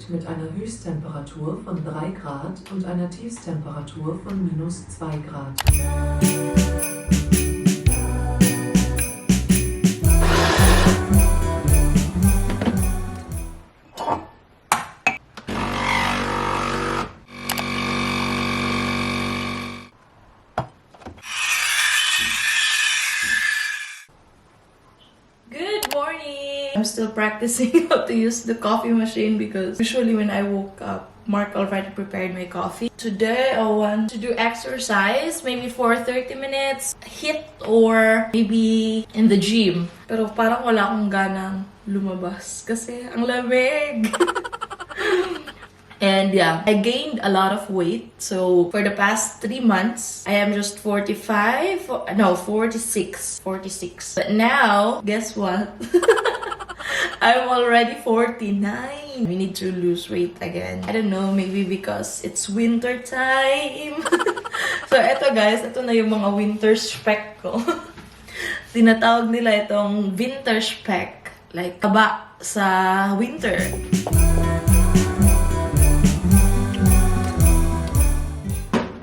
Mit einer Höchsttemperatur von 3 Grad und einer Tiefsttemperatur von -2 Grad. I'm still practicing how to use the coffee machine because usually when I woke up, Mark already prepared my coffee. Today, I want to do exercise, maybe for 30 minutes, HIIT or maybe in the gym. Pero parang wala akong ganang lumabas kasi ang lamig. And yeah, I gained a lot of weight. So for the past 3 months, I am just 46. But now, guess what? I'm already 49. We need to lose weight again. I don't know, maybe because it's winter time. So eto guys, ito na yung mga winter spec ko. Tinatawag nila itong winter spec. Like, kaba sa winter.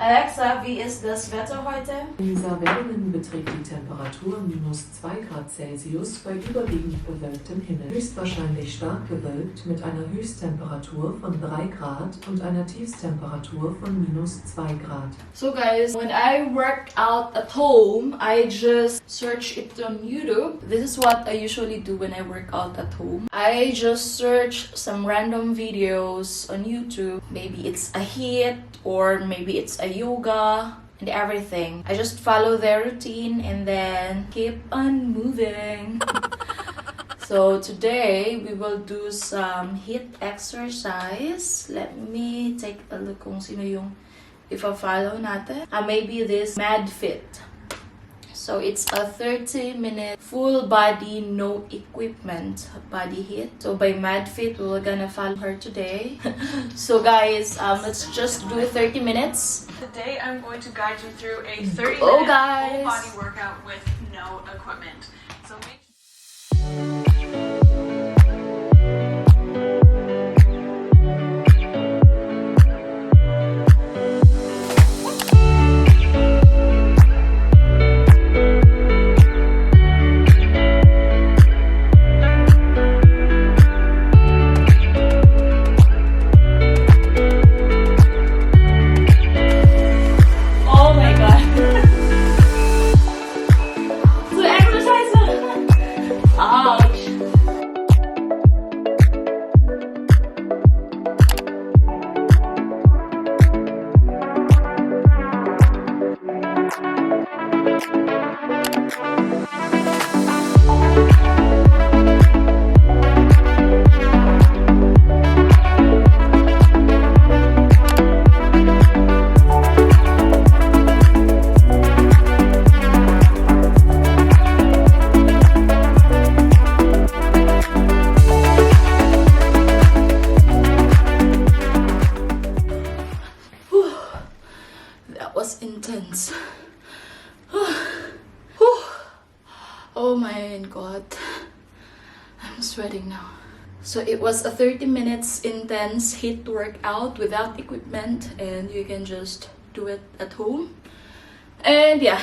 Alexa, wie ist das Wetter heute? In Saarbrücken beträgt die Temperatur -2 Grad Celsius bei überwiegend bewölktem Himmel. Höchstwahrscheinlich stark bewölkt mit einer Höchsttemperatur von 3 Grad und einer Tiefsttemperatur von -2 Grad. So guys, when I work out at home, I just search it on YouTube. This is what I usually do when I work out at home. I just search some random videos on YouTube. Maybe it's a HIIT or maybe it's a yoga and everything. I just follow their routine and then keep on moving. So today we will do some HIIT exercise. Let me take a look kung sino yung ipa-follow natin. Maybe this MadFit. So it's a 30-minute full body, no equipment body HIIT. So by MadFit, we're gonna follow her today. So guys, let's just do 30 minutes. Today I'm going to guide you through a 30-minute full body workout with no equipment. So make intense. Oh my god, I'm sweating now. So it was a 30 minutes intense HIIT workout without equipment, and you can just do it at home. And yeah,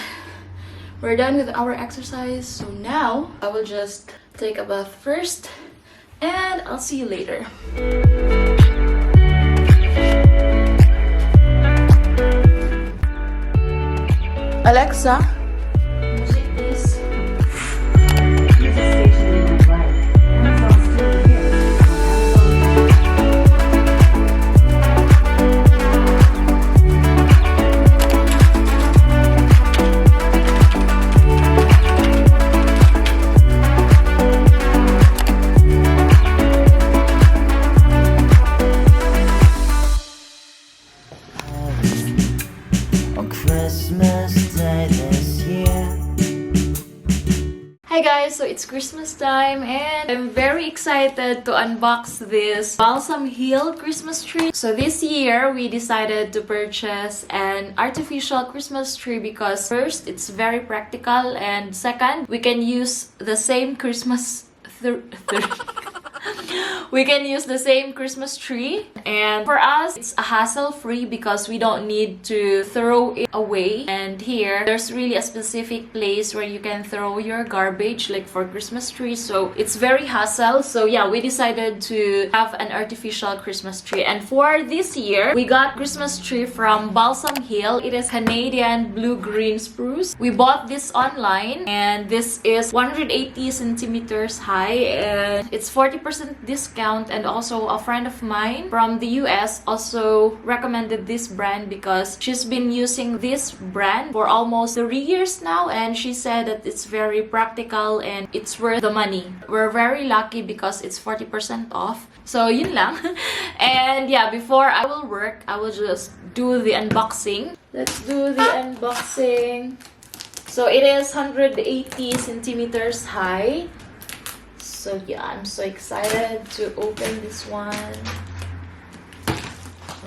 we're done with our exercise. So now I will just take a bath first and I'll see you later. Alexa, music please. On Christmas Day this Hi guys, so it's Christmas time and I'm very excited to unbox this Balsam Hill Christmas tree. So this year we decided to purchase an artificial Christmas tree because first, it's very practical, and second, we can use the same Christmas we can use the same Christmas tree, and for us it's a hassle-free because we don't need to throw it away. And here there's really a specific place where you can throw your garbage, like for Christmas trees, so it's very hassle. So yeah, we decided to have an artificial Christmas tree, and for this year we got Christmas tree from Balsam Hill. It is Canadian blue-green spruce. We bought this online and this is 180 centimeters high and it's 40% discount. And also a friend of mine from the US also recommended this brand because she's been using this brand for almost 3 years now, and she said that it's very practical and it's worth the money. We're very lucky because it's 40% off. So yun lang. And yeah, before I will work, I will just do the unboxing. Let's do the unboxing. So it is 180 centimeters high. So yeah, I'm so excited to open this one.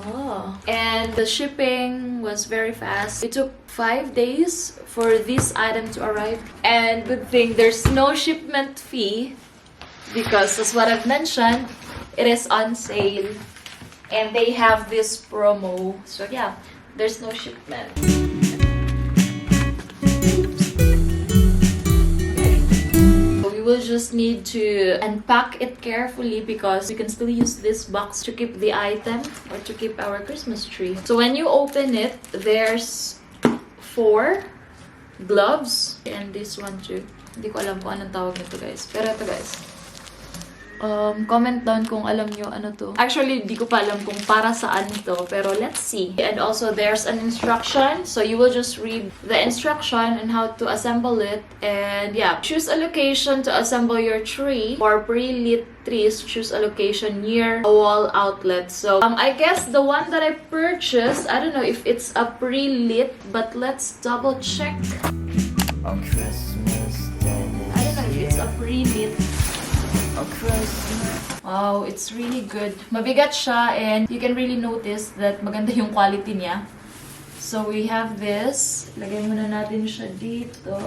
Oh, and the shipping was very fast. It took 5 days for this item to arrive. And good thing there's no shipment fee because as what I've mentioned, it is on sale. And they have this promo. So yeah, there's no shipment. We will just need to unpack it carefully because we can still use this box to keep the item or to keep our Christmas tree. So when you open it, there's 4 gloves and this one too. Hindi ko alam kung anong tawag nito guys. Pero ito guys. Comment down kung alam nyo ano to. Actually, di ko pa alam kung para saan to, pero let's see. And also, there's an instruction. So, you will just read the instruction on how to assemble it. And yeah, choose a location to assemble your tree. For pre-lit trees, choose a location near a wall outlet. So, I guess the one that I purchased, I don't know if it's a pre-lit, but let's double check. On Christmas Day. I don't know if it's a pre-lit. Wow, it's really good. Mabigat siya and you can really notice that maganda yung quality niya. So we have this. Lagay muna natin siya dito.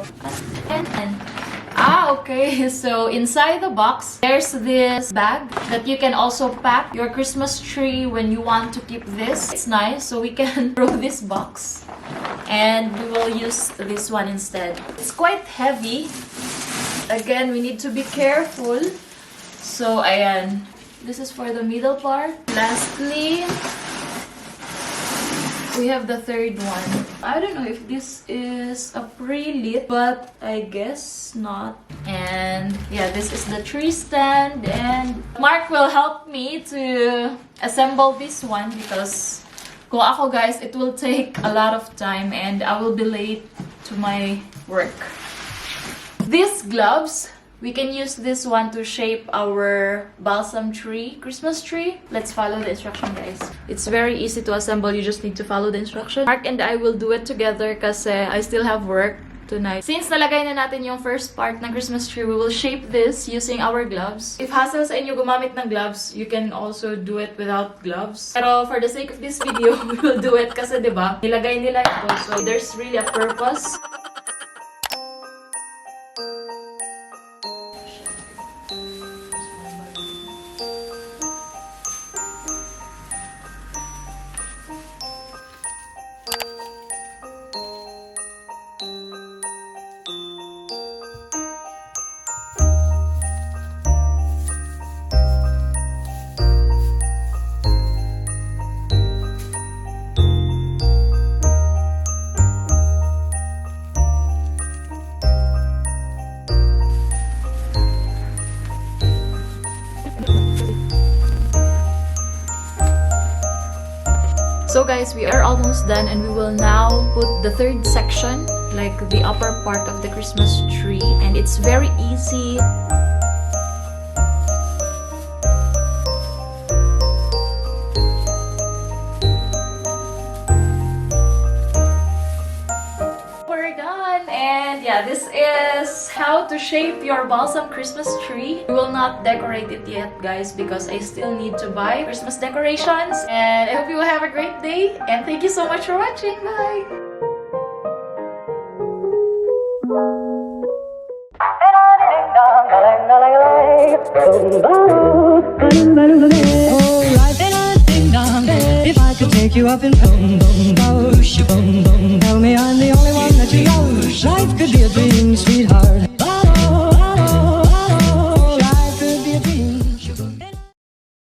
Okay. So inside the box, there's this bag that you can also pack your Christmas tree when you want to keep this. It's nice. So we can throw this box and we will use this one instead. It's quite heavy. Again, we need to be careful. So, ayan. This is for the middle part. Lastly, we have the third one. I don't know if this is a pre-lit, but I guess not. And yeah, this is the tree stand. And Mark will help me to assemble this one because kung ako guys, it will take a lot of time and I will be late to my work. These gloves, we can use this one to shape our balsam tree, Christmas tree. Let's follow the instruction, guys. It's very easy to assemble. You just need to follow the instruction. Mark and I will do it together kasi I still have work tonight. Since nalagay na natin yung first part ng Christmas tree, we will shape this using our gloves. If hassle sa inyo gumamit ng gloves, you can also do it without gloves. Pero for the sake of this video, we will do it kasi diba, nilagay nila ito. So there's really a purpose. So guys, we are almost done and we will now put the third section, like the upper part of the Christmas tree, and it's very easy. We're done, and yeah, this is how to shape your balsam Christmas tree. We will not decorate it yet, guys, because I still need to buy Christmas decorations. And I hope you will have a great day. And thank you so much for watching. Bye! Oh, life ain't a ding dong. If I could take you up in boom boom boom.